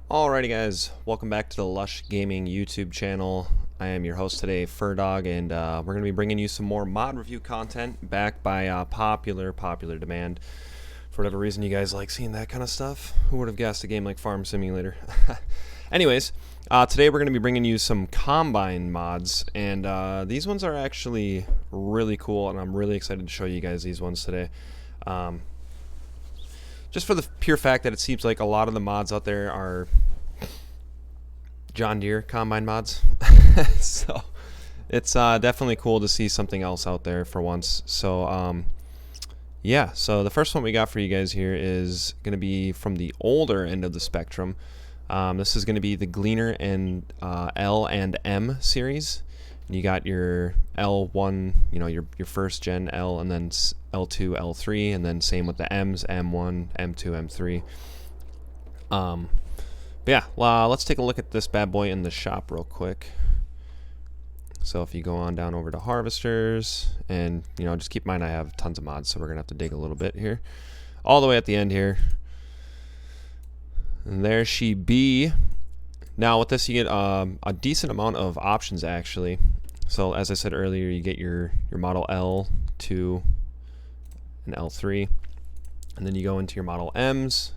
Alrighty guys, welcome back to the Lush Gaming YouTube channel. I am your host today, Furdog, and we're going to be bringing you some more mod review content backed by popular demand. For whatever reason you guys like seeing that kind of stuff. Who would have guessed a game like Farm Simulator? Anyways, today we're going to be bringing you some Combine mods, and these ones are actually really cool, and I'm really excited to show you guys these ones today. Just for the pure fact that it seems like a lot of the mods out there are John Deere Combine mods. So it's definitely cool to see something else out there for once. So yeah, so the first one we got for you guys here is going to be from the older end of the spectrum. This is going to be the Gleaner L and M series. You got your L1, you know, your first gen L, and then L2, L3, and then same with the M's, M1, M2, M3. But yeah, let's take a look at this bad boy in the shop real quick. So if you go on down over to Harvesters, and you know, just keep in mind I have tons of mods, so we're gonna have to dig a little bit here. All the way at the end here. And there she be. Now with this you get a decent amount of options actually. So as I said earlier, you get your model L2 and L3, and then you go into your model M's,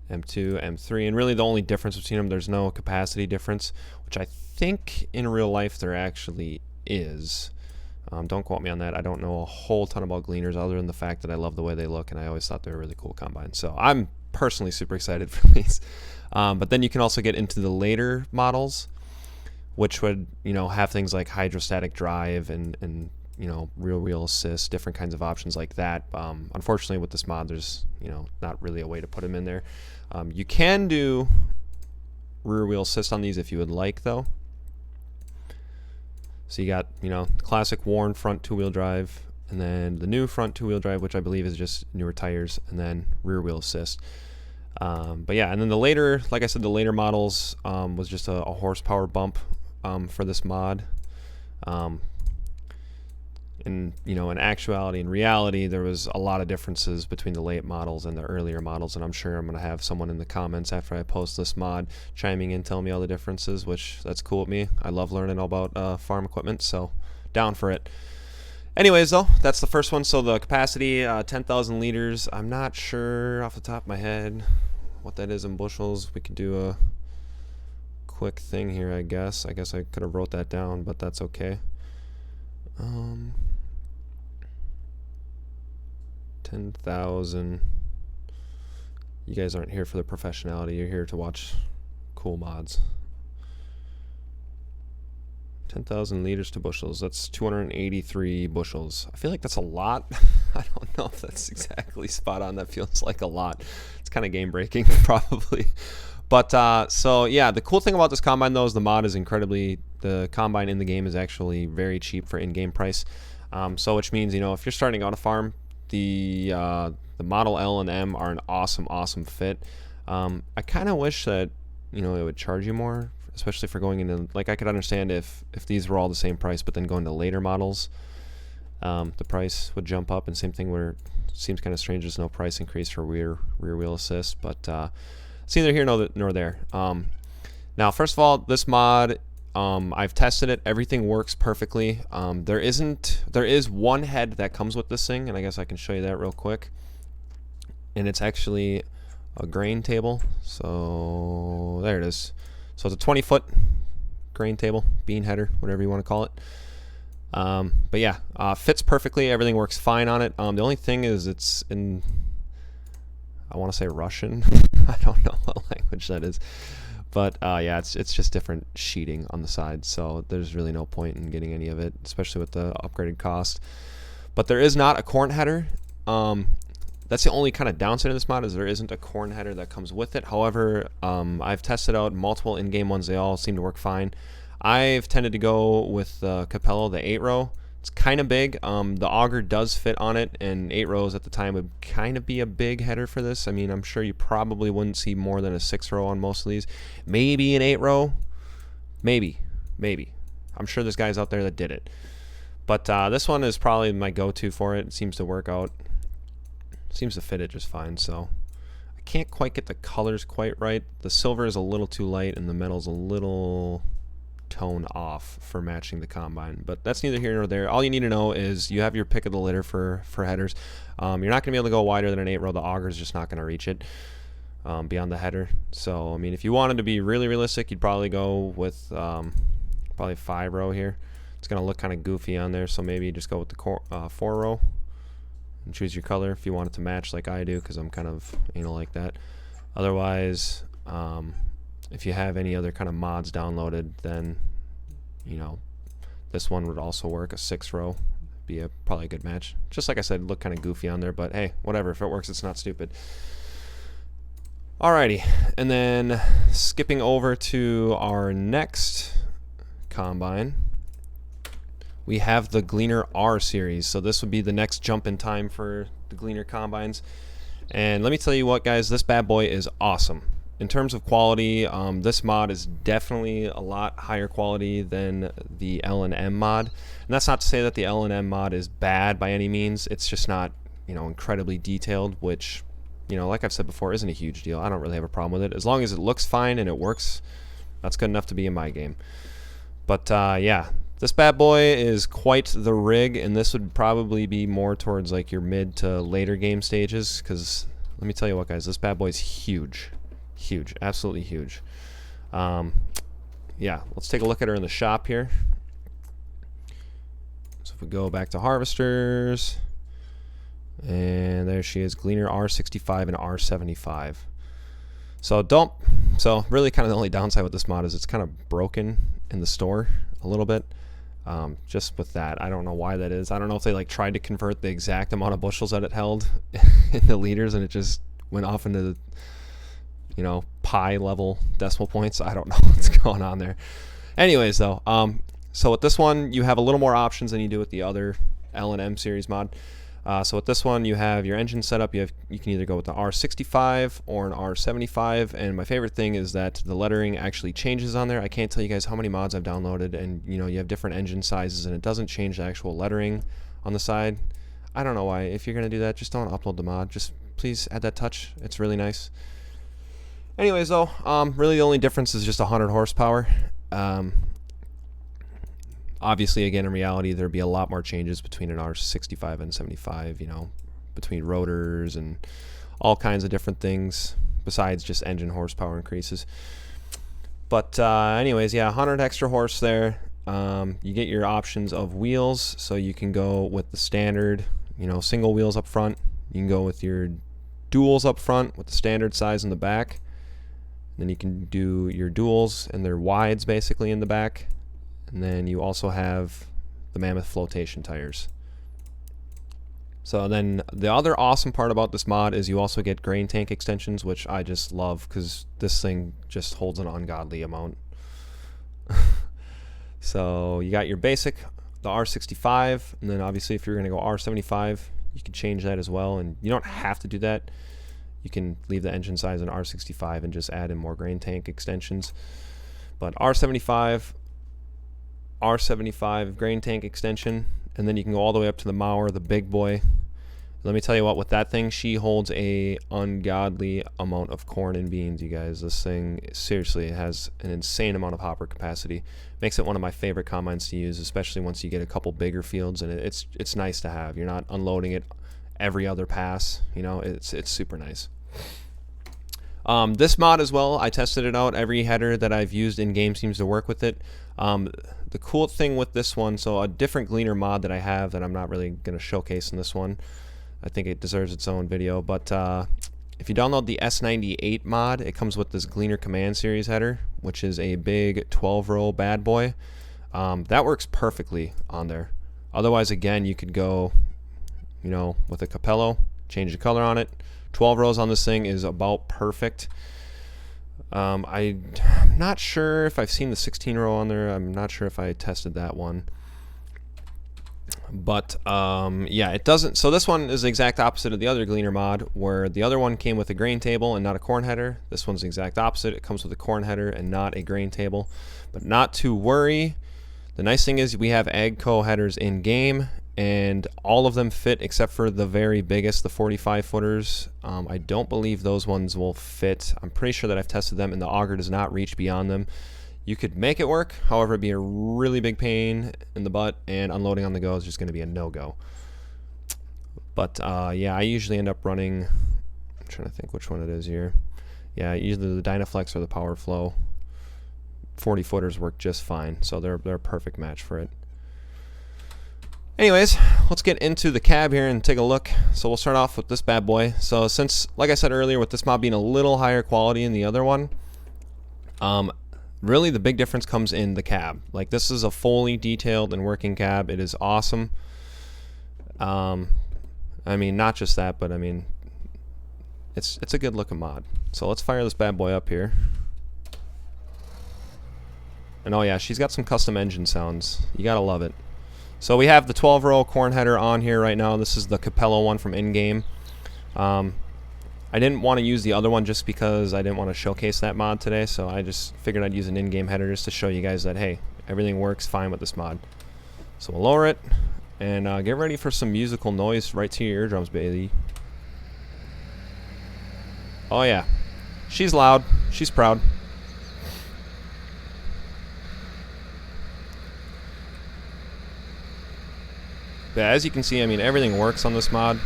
M2, M3, and really the only difference between them, there's no capacity difference, which I think in real life there actually is. Don't quote me on that. I don't know a whole ton about Gleaners other than the fact that I love the way they look, and I always thought they were really cool combines. So I'm personally super excited for these. But then you can also get into the later models, which would, you know, have things like hydrostatic drive and you know, rear wheel assist, different kinds of options like that. Unfortunately with this mod there's, you know, not really a way to put them in there. You can do rear wheel assist on these if you would like though. So you got, you know, classic worn front two-wheel drive, and then the new front two-wheel drive, which I believe is just newer tires, and then rear wheel assist. But yeah, and then the later, like I said, the later models was just a horsepower bump for this mod. And you know, in actuality, in reality, there was a lot of differences between the late models and the earlier models, and I'm sure I'm going to have someone in the comments after I post this mod chiming in, telling me all the differences, which that's cool with me. I love learning all about farm equipment, so down for it. Anyways, though, that's the first one. So the capacity, 10,000 liters. I'm not sure off the top of my head what that is in bushels. We could do a quick thing here, I guess. I could have wrote that down, but that's okay. 10,000. You guys aren't here for the professionality. You're here to watch cool mods. 10,000 liters to bushels. That's 283 bushels. I feel like that's a lot. I don't know if that's exactly spot on. That feels like a lot. It's kind of game breaking, probably. But so yeah, the cool thing about this combine though is the mod is the combine in the game is actually very cheap for in-game price. So which means, you know, if you're starting out a farm, the model L and M are an awesome fit. I kind of wish that, you know, it would charge you more, especially for going into, like, I could understand if these were all the same price, but then going to later models, the price would jump up. And same thing where it seems kind of strange there's no price increase for rear wheel assist, but it's neither here nor there. Now, first of all, this mod, I've tested it. Everything works perfectly. There is one head that comes with this thing, and I guess I can show you that real quick. And it's actually a grain table. So there it is. So it's a 20-foot grain table, bean header, whatever you want to call it. But yeah, fits perfectly. Everything works fine on it. The only thing is it's in, I want to say Russian. I don't know what language that is. But yeah, it's just different sheeting on the side, so there's really no point in getting any of it, especially with the upgraded cost. But there is not a corn header. That's the only kind of downside of this mod, is there isn't a corn header that comes with it. However, I've tested out multiple in-game ones. They all seem to work fine. I've tended to go with the Capello, the 8-row. It's kind of big. The auger does fit on it, and 8 rows at the time would kind of be a big header for this. I mean, I'm sure you probably wouldn't see more than a 6-row on most of these. Maybe an 8-row. Maybe. I'm sure there's guys out there that did it. But this one is probably my go-to for it. It seems to work out. It seems to fit it just fine, so I can't quite get the colors quite right. The silver is a little too light and the metal's a little toned off for matching the combine, but that's neither here nor there. All you need to know is you have your pick of the litter for headers. You're not going to be able to go wider than an 8-row. The auger is just not going to reach it beyond the header. So I mean, if you wanted to be really realistic, you'd probably go with probably 5-row here. It's going to look kind of goofy on there, so maybe just go with the 4-row and choose your color if you want it to match like I do, because I'm kind of anal like that. Otherwise, if you have any other kind of mods downloaded, then you know this one would also work. A 6-row be probably a good match. Just like I said, look kind of goofy on there, but hey, whatever. If it works, it's not stupid. Alrighty, and then skipping over to our next combine, we have the Gleaner R Series. So this would be the next jump in time for the Gleaner combines. And let me tell you what, guys, this bad boy is awesome. In terms of quality, this mod is definitely a lot higher quality than the L and M mod. And that's not to say that the L and M mod is bad by any means. It's just not, you know, incredibly detailed, which, you know, like I've said before, isn't a huge deal. I don't really have a problem with it. As long as it looks fine and it works, that's good enough to be in my game. But yeah, this bad boy is quite the rig, and this would probably be more towards like your mid to later game stages, because let me tell you what, guys, this bad boy is huge. Huge, absolutely huge. Yeah, let's take a look at her in the shop here. So if we go back to harvesters, and there she is, Gleaner R65 and R75. So really kind of the only downside with this mod is it's kind of broken in the store a little bit. Just with that, I don't know why that is. I don't know if they like tried to convert the exact amount of bushels that it held into liters and it just went off into, you know, pi level decimal points. I don't know what's going on there. Anyways, though, so with this one you have a little more options than you do with the other L and M series mod. So with this one, you have your engine setup. You can either go with the R65 or an R75, and my favorite thing is that the lettering actually changes on there. I can't tell you guys how many mods I've downloaded, and you know, you have different engine sizes and it doesn't change the actual lettering on the side. I don't know why. If you're gonna do that, just don't upload the mod. Just please add that touch. It's really nice. Anyways, though, really the only difference is just 100 horsepower. Obviously, again, in reality, there'd be a lot more changes between an R65 and 75, you know, between rotors and all kinds of different things besides just engine horsepower increases. But anyways, yeah, 100 extra horse there. You get your options of wheels, so you can go with the standard, you know, single wheels up front. You can go with your duals up front with the standard size in the back. Then you can do your duals and their wides basically in the back. And then you also have the Mammoth flotation tires. So then the other awesome part about this mod is you also get grain tank extensions, which I just love because this thing just holds an ungodly amount. So you got your basic, the R65, and then obviously if you're going to go R75, you can change that as well, and you don't have to do that. You can leave the engine size in R65 and just add in more grain tank extensions. But R75 grain tank extension, and then you can go all the way up to the Mauer, the big boy. Let me tell you what, with that thing, she holds a ungodly amount of corn and beans, you guys. This thing seriously has an insane amount of hopper capacity. Makes it one of my favorite combines to use, especially once you get a couple bigger fields, and it's nice to have. You're not unloading it every other pass, you know. It's super nice. This mod as well, I tested it out. Every header that I've used in game seems to work with it. The cool thing with this one, so a different Gleaner mod that I have that I'm not really going to showcase in this one, I think it deserves its own video, but if you download the S98 mod, it comes with this Gleaner Command Series header, which is a big 12-row bad boy. That works perfectly on there. Otherwise, again, you could go, you know, with a Capello, change the color on it. 12 rows on this thing is about perfect. I'm not sure if I've seen the 16-row on there. I'm not sure if I tested that one. But yeah, it doesn't. So this one is the exact opposite of the other Gleaner mod, where the other one came with a grain table and not a corn header. This one's the exact opposite. It comes with a corn header and not a grain table. But not to worry. The nice thing is we have AGCO headers in game, and all of them fit except for the very biggest, the 45 footers. I don't believe those ones will fit. I'm pretty sure that I've tested them and the auger does not reach beyond them. You could make it work, however it'd be a really big pain in the butt, and unloading on the go is just going to be a no-go. But yeah, I usually end up running, I'm trying to think which one it is here. Yeah, either the Dynaflex or the Power Flow. 40 footers work just fine, so they're a perfect match for it. Anyways, let's get into the cab here and take a look. So we'll start off with this bad boy. So since, like I said earlier, with this mod being a little higher quality than the other one, really the big difference comes in the cab. Like, this is a fully detailed and working cab. It is awesome. I mean, not just that, but I mean, it's a good looking mod. So let's fire this bad boy up here. And oh yeah, she's got some custom engine sounds. You gotta love it. So we have the 12-row corn header on here right now. This is the Capello one from in-game. I didn't want to use the other one just because I didn't want to showcase that mod today, so I just figured I'd use an in-game header just to show you guys that, hey, everything works fine with this mod. So we'll lower it, and get ready for some musical noise right to your eardrums, baby. Oh yeah, she's loud, she's proud. But as you can see, I mean, everything works on this mod.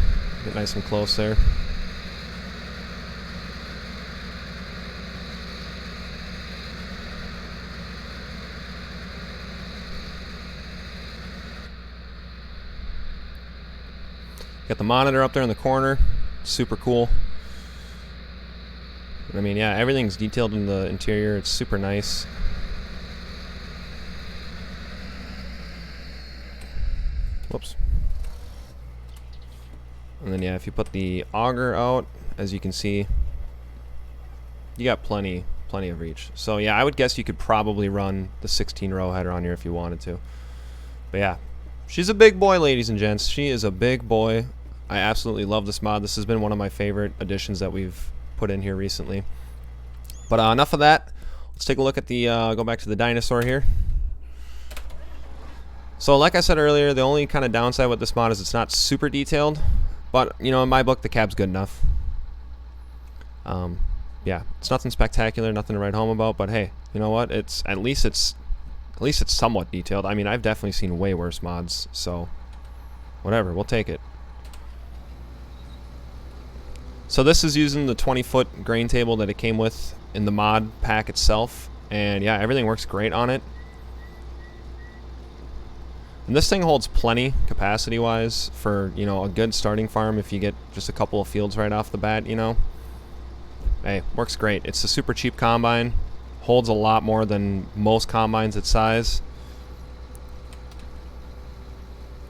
Get nice and close there. Got the monitor up there in the corner. Super cool. I mean, yeah, everything's detailed in the interior. It's super nice. Whoops. And then yeah, if you put the auger out, as you can see, you got plenty of reach. So yeah, I would guess you could probably run the 16-row header on here if you wanted to. But yeah, she's a big boy, ladies and gents. She is a big boy. I absolutely love this mod. This has been one of my favorite additions that we've put in here recently. But enough of that. Let's take a look at the go back to the dinosaur here. So like I said earlier, the only kind of downside with this mod is it's not super detailed, but you know, in my book the cab's good enough. Yeah, it's nothing spectacular, nothing to write home about, but hey, you know what? It's at least it's somewhat detailed. I mean, I've definitely seen way worse mods, so whatever, we'll take it. So this is using the 20-foot grain table that it came with in the mod pack itself, and yeah, everything works great on it. And this thing holds plenty capacity-wise for, you know, a good starting farm if you get just a couple of fields right off the bat, you know. Hey, works great. It's a super cheap combine. Holds a lot more than most combines its size.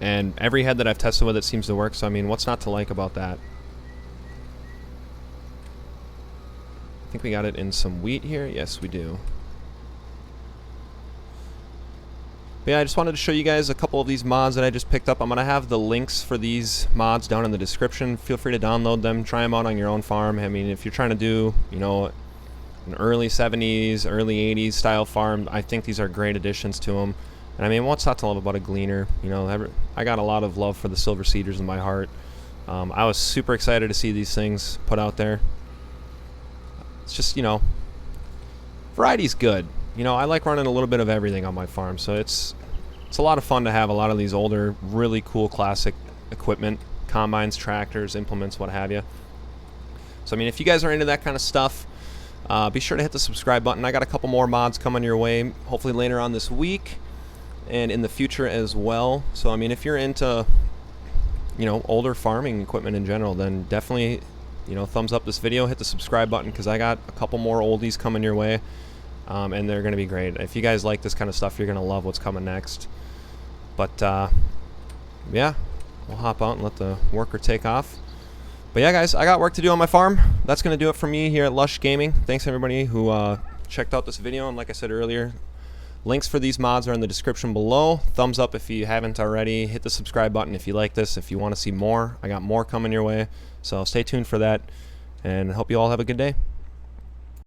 And every head that I've tested with it seems to work, so I mean, what's not to like about that? I think we got it in some wheat here. Yes, we do. But yeah, I just wanted to show you guys a couple of these mods that I just picked up. I'm going to have the links for these mods down in the description. Feel free to download them, try them out on your own farm. I mean, if you're trying to do, you know, an early 70s, early 80s style farm, I think these are great additions to them. And I mean, what's not to love about a Gleaner? You know, I got a lot of love for the Silver Cedars in my heart. I was super excited to see these things put out there. It's just, you know, variety's good. You know, I like running a little bit of everything on my farm, so it's a lot of fun to have a lot of these older, really cool classic equipment, combines, tractors, implements, what have you. So I mean, if you guys are into that kind of stuff, be sure to hit the subscribe button. I got a couple more mods coming your way, hopefully later on this week and in the future as well. So I mean, if you're into, you know, older farming equipment in general, then definitely, you know, thumbs up this video, hit the subscribe button, because I got a couple more oldies coming your way. And they're going to be great. If you guys like this kind of stuff, you're going to love what's coming next. But, yeah, we'll hop out and let the worker take off. But yeah, guys, I got work to do on my farm. That's going to do it for me here at Lush Gaming. Thanks, everybody who checked out this video. And like I said earlier, links for these mods are in the description below. Thumbs up if you haven't already. Hit the subscribe button if you like this. If you want to see more, I got more coming your way. So stay tuned for that. And hope you all have a good day.